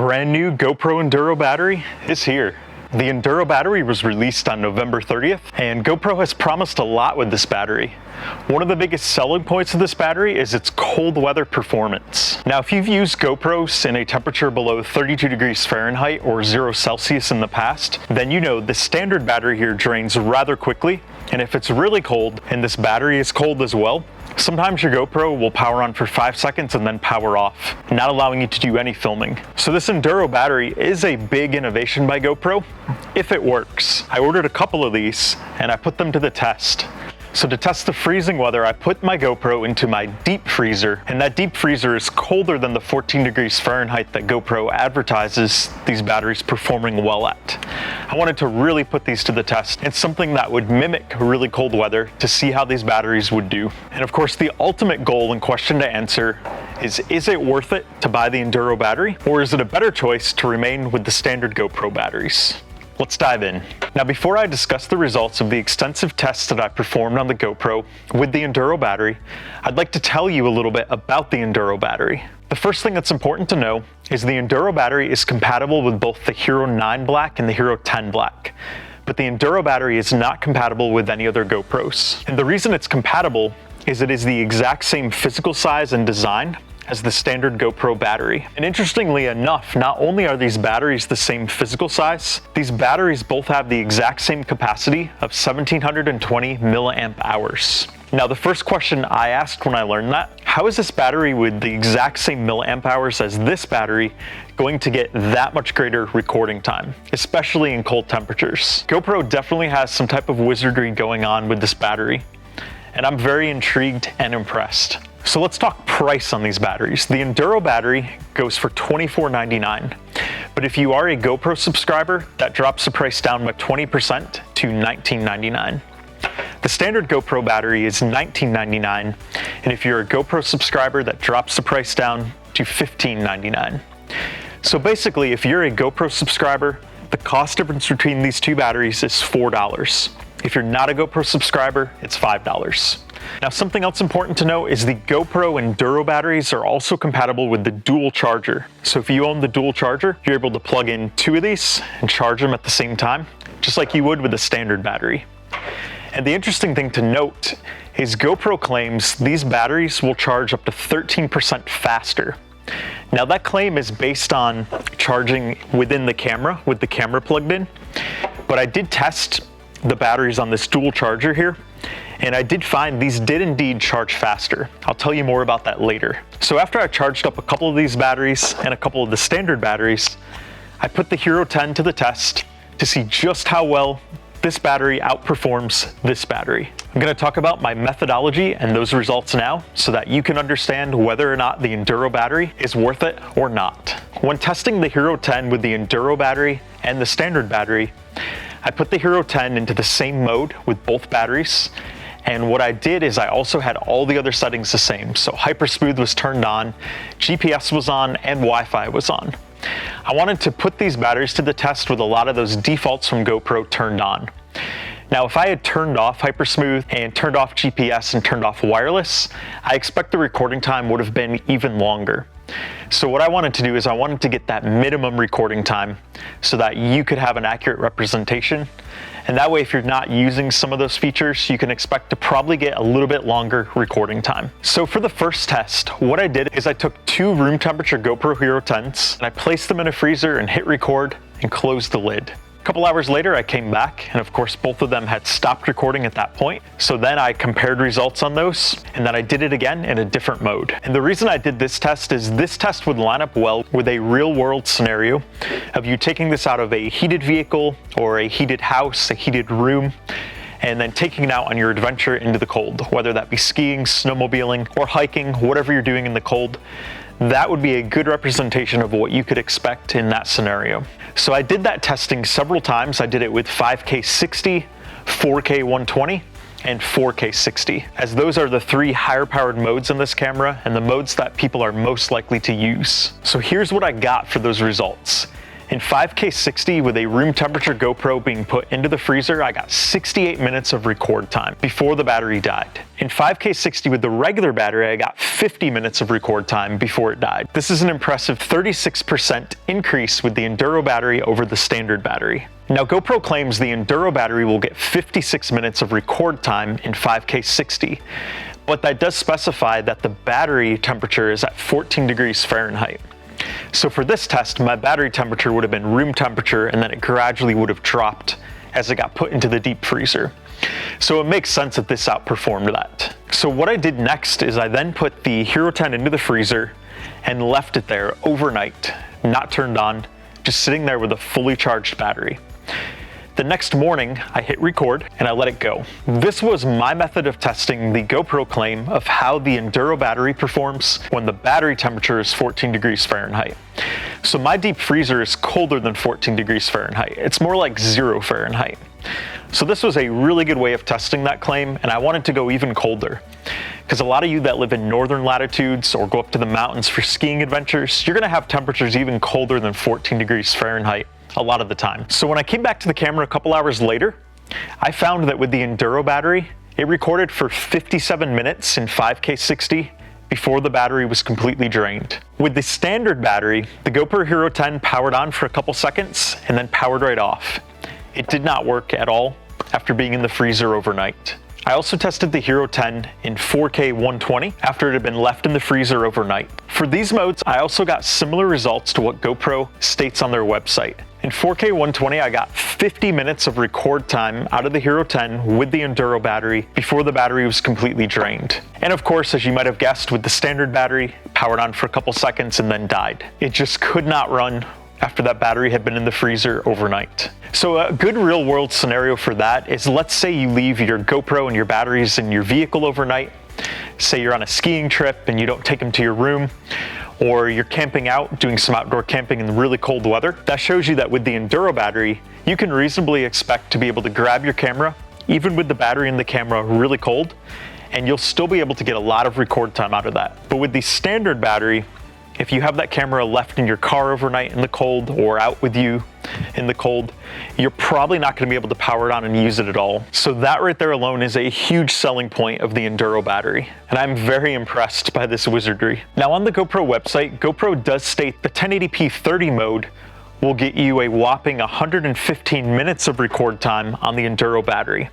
brand new GoPro Enduro battery is here. The Enduro battery was released on November 30th, and GoPro has promised a lot with this battery. One of the biggest selling points of this battery is its cold weather performance. Now, if you've used GoPros in a temperature below 32 degrees Fahrenheit or 0 Celsius in the past, then you know the standard battery here drains rather quickly, and if it's really cold and this battery is cold as well, sometimes your GoPro will power on for 5 seconds and then power off, not allowing you to do any filming. So this Enduro battery is a big innovation by GoPro, if it works. I ordered a couple of these and I put them to the test. So to test the freezing weather, I put my GoPro into my deep freezer, and that deep freezer is colder than the 14 degrees Fahrenheit that GoPro advertises these batteries performing well at. I wanted to really put these to the test in something that would mimic really cold weather to see how these batteries would do. And of course, the ultimate goal and question to answer is it worth it to buy the Enduro battery, or is it a better choice to remain with the standard GoPro batteries? Let's dive in. Now, before I discuss the results of the extensive tests that I performed on the GoPro with the Enduro battery, I'd like to tell you a little bit about the Enduro battery. The first thing that's important to know is the Enduro battery is compatible with both the Hero 9 Black and the Hero 10 Black. But the Enduro battery is not compatible with any other GoPros. And the reason it's compatible is it is the exact same physical size and design as the standard GoPro battery. And interestingly enough, not only are these batteries the same physical size, these batteries both have the exact same capacity of 1720 milliamp hours. Now, the first question I asked when I learned that, how is this battery with the exact same milliamp hours as this battery going to get that much greater recording time, especially in cold temperatures? GoPro definitely has some type of wizardry going on with this battery, and I'm very intrigued and impressed. So let's talk price on these batteries. The Enduro battery goes for $24.99, but if you are a GoPro subscriber, that drops the price down by 20% to $19.99. The standard GoPro battery is $19.99, and if you're a GoPro subscriber, that drops the price down to $15.99. So basically, if you're a GoPro subscriber, the cost difference between these two batteries is $4. If you're not a GoPro subscriber, it's $5. Now, something else important to know is the GoPro Enduro batteries are also compatible with the dual charger. So if you own the dual charger, you're able to plug in 2 of these and charge them at the same time, just like you would with a standard battery. And the interesting thing to note is GoPro claims these batteries will charge up to 13% faster. Now, that claim is based on charging within the camera, with the camera plugged in, but I did test the batteries on this dual charger here, and I did find these did indeed charge faster. I'll tell you more about that later. So after I charged up a couple of these batteries and a couple of the standard batteries, I put the Hero 10 to the test to see just how well this battery outperforms this battery. I'm going to talk about my methodology and those results now so that you can understand whether or not the Enduro battery is worth it or not. When testing the Hero 10 with the Enduro battery and the standard battery, I put the Hero 10 into the same mode with both batteries, and what I did is I also had all the other settings the same. So Hypersmooth was turned on, GPS was on, and Wi-Fi was on. I wanted to put these batteries to the test with a lot of those defaults from GoPro turned on. Now, if I had turned off Hypersmooth and turned off GPS and turned off wireless, I expect the recording time would have been even longer. So what I wanted to do is I wanted to get that minimum recording time so that you could have an accurate representation. And that way, if you're not using some of those features, you can expect to probably get a little bit longer recording time. So for the first test, what I did is I took 2 room temperature GoPro Hero 10s and I placed them in a freezer and hit record and closed the lid. A couple hours later, I came back, and of course, both of them had stopped recording at that point. So then I compared results on those, and then I did it again in a different mode. And the reason I did this test is this test would line up well with a real-world scenario of you taking this out of a heated vehicle or a heated house, a heated room, and then taking it out on your adventure into the cold, whether that be skiing, snowmobiling, or hiking, whatever you're doing in the cold. That would be a good representation of what you could expect in that scenario. So I did that testing several times. I did it with 5K 60, 4K 120, and 4K 60, as those are the 3 higher powered modes in this camera and the modes that people are most likely to use. So here's what I got for those results. In 5K 60 with a room temperature GoPro being put into the freezer, I got 68 minutes of record time before the battery died. In 5K 60 with the regular battery, I got 50 minutes of record time before it died. This is an impressive 36% increase with the Enduro battery over the standard battery. Now GoPro claims the Enduro battery will get 56 minutes of record time in 5K 60, but that does specify that the battery temperature is at 14 degrees Fahrenheit. So for this test, my battery temperature would have been room temperature, and then it gradually would have dropped as it got put into the deep freezer. So it makes sense that this outperformed that. So what I did next is I then put the Hero 10 into the freezer and left it there overnight, not turned on, just sitting there with a fully charged battery. The next morning, I hit record and I let it go. This was my method of testing the GoPro claim of how the Enduro battery performs when the battery temperature is 14 degrees Fahrenheit. So my deep freezer is colder than 14 degrees Fahrenheit. It's more like 0 Fahrenheit. So this was a really good way of testing that claim, and I wanted to go even colder. Because a lot of you that live in northern latitudes or go up to the mountains for skiing adventures, you're gonna have temperatures even colder than 14 degrees Fahrenheit a lot of the time. So when I came back to the camera a couple hours later, I found that with the Enduro battery, it recorded for 57 minutes in 5K 60 before the battery was completely drained. With the standard battery, the GoPro Hero 10 powered on for a couple seconds and then powered right off. It did not work at all after being in the freezer overnight. I also tested the Hero 10 in 4K 120 after it had been left in the freezer overnight. For these modes, I also got similar results to what GoPro states on their website. In 4K 120, I got 50 minutes of record time out of the Hero 10 with the Enduro battery before the battery was completely drained. And of course, as you might have guessed, with the standard battery, powered on for a couple seconds and then died. It just could not run after that battery had been in the freezer overnight. So a good real world scenario for that is, let's say you leave your GoPro and your batteries in your vehicle overnight. Say you're on a skiing trip and you don't take them to your room, or you're camping out, doing some outdoor camping in really cold weather. That shows you that with the Enduro battery, you can reasonably expect to be able to grab your camera, even with the battery in the camera really cold, and you'll still be able to get a lot of record time out of that. But with the standard battery, if you have that camera left in your car overnight in the cold or out with you in the cold, you're probably not going to be able to power it on and use it at all. So that right there alone is a huge selling point of the Enduro battery, and I'm very impressed by this wizardry. Now on the GoPro website, GoPro does state the 1080p 30 mode will get you a whopping 115 minutes of record time on the Enduro battery.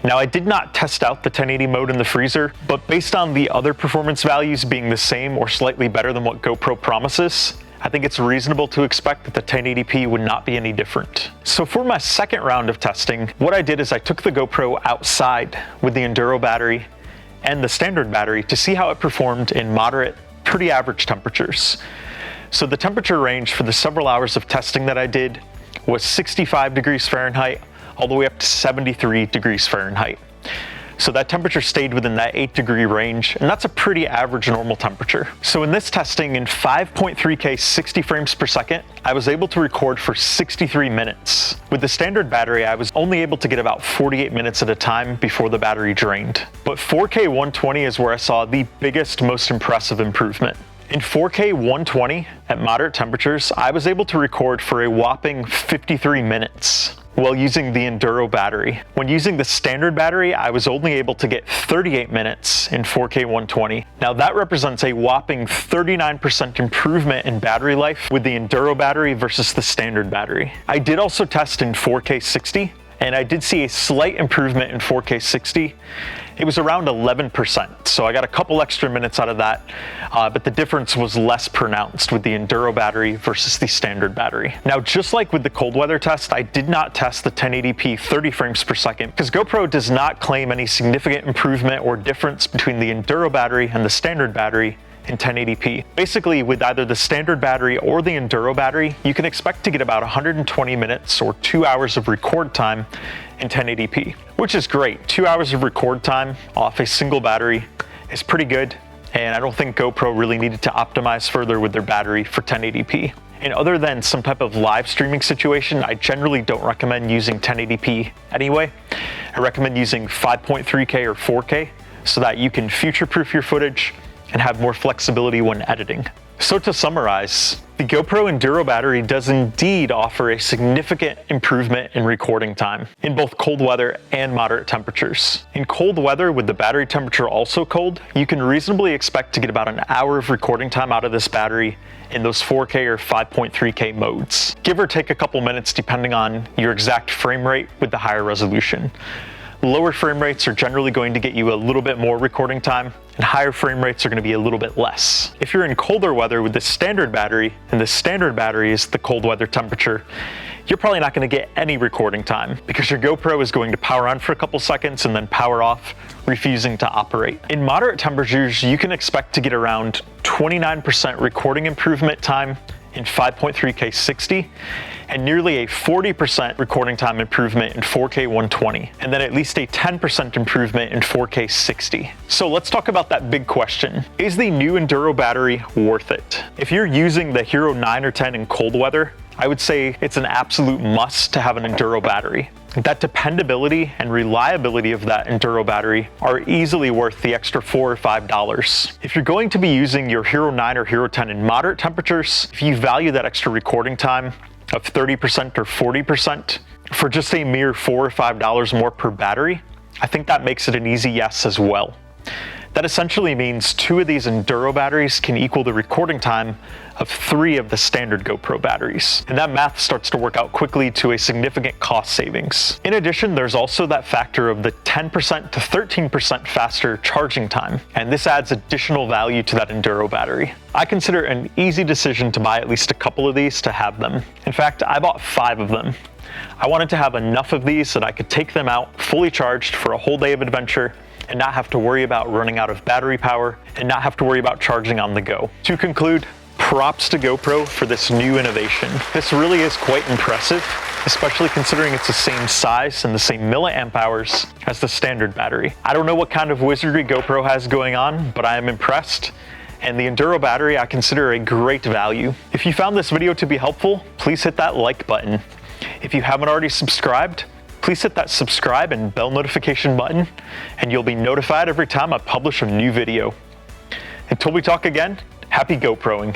Now I did not test out the 1080 mode in the freezer, but based on the other performance values being the same or slightly better than what GoPro promises, I think it's reasonable to expect that the 1080p would not be any different. So for my second round of testing, what I did is I took the GoPro outside with the Enduro battery and the standard battery to see how it performed in moderate, pretty average temperatures. So the temperature range for the several hours of testing that I did was 65 degrees Fahrenheit all the way up to 73 degrees Fahrenheit. So that temperature stayed within that 8-degree range, and that's a pretty average normal temperature. So in this testing in 5.3K 60 frames per second, I was able to record for 63 minutes. With the standard battery, I was only able to get about 48 minutes at a time before the battery drained. But 4K 120 is where I saw the biggest, most impressive improvement. In 4K 120 at moderate temperatures, I was able to record for a whopping 53 minutes. While using the Enduro battery. When using the standard battery, I was only able to get 38 minutes in 4K 120. Now that represents a whopping 39% improvement in battery life with the Enduro battery versus the standard battery. I did also test in 4K 60, and I did see a slight improvement in 4K 60. It was around 11%, so I got a couple extra minutes out of that, but the difference was less pronounced with the Enduro battery versus the standard battery. Now, just like with the cold weather test, I did not test the 1080p 30 frames per second because GoPro does not claim any significant improvement or difference between the Enduro battery and the standard battery in 1080p. Basically, with either the standard battery or the Enduro battery, you can expect to get about 120 minutes or 2 hours of record time in 1080p, which is great. 2 hours of record time off a single battery is pretty good, and I don't think GoPro really needed to optimize further with their battery for 1080p. And other than some type of live streaming situation, I generally don't recommend using 1080p anyway. I recommend using 5.3K or 4K so that you can future-proof your footage and have more flexibility when editing. So to summarize, the GoPro Enduro battery does indeed offer a significant improvement in recording time in both cold weather and moderate temperatures. In cold weather, with the battery temperature also cold, you can reasonably expect to get about an hour of recording time out of this battery in those 4K or 5.3K modes, give or take a couple minutes depending on your exact frame rate with the higher resolution. Lower frame rates are generally going to get you a little bit more recording time, and higher frame rates are going to be a little bit less. If you're in colder weather with the standard battery, and the standard battery is the cold weather temperature, you're probably not going to get any recording time because your GoPro is going to power on for a couple seconds and then power off, refusing to operate. In moderate temperatures, you can expect to get around 29% recording improvement time in 5.3K 60, and nearly a 40% recording time improvement in 4K 120, and then at least a 10% improvement in 4K 60. So let's talk about that big question. Is the new Enduro battery worth it? If you're using the Hero 9 or 10 in cold weather, I would say it's an absolute must to have an Enduro battery. That dependability and reliability of that Enduro battery are easily worth the extra $4 or $5. If you're going to be using your Hero 9 or Hero 10 in moderate temperatures, if you value that extra recording time of 30% or 40% for just a mere $4 or $5 more per battery, I think that makes it an easy yes as well. That essentially means 2 of these Enduro batteries can equal the recording time of 3 of the standard GoPro batteries. And that math starts to work out quickly to a significant cost savings. In addition, there's also that factor of the 10% to 13% faster charging time. And this adds additional value to that Enduro battery. I consider it an easy decision to buy at least a couple of these to have them. In fact, I bought 5 of them. I wanted to have enough of these so that I could take them out fully charged for a whole day of adventure and not have to worry about running out of battery power and not have to worry about charging on the go. To conclude, props to GoPro for this new innovation. This really is quite impressive, especially considering it's the same size and the same milliamp hours as the standard battery. I don't know what kind of wizardry GoPro has going on, but I am impressed. And the Enduro battery I consider a great value. If you found this video to be helpful, please hit that like button. If you haven't already subscribed, please hit that subscribe and bell notification button, and you'll be notified every time I publish a new video. Until we talk again, happy GoProing.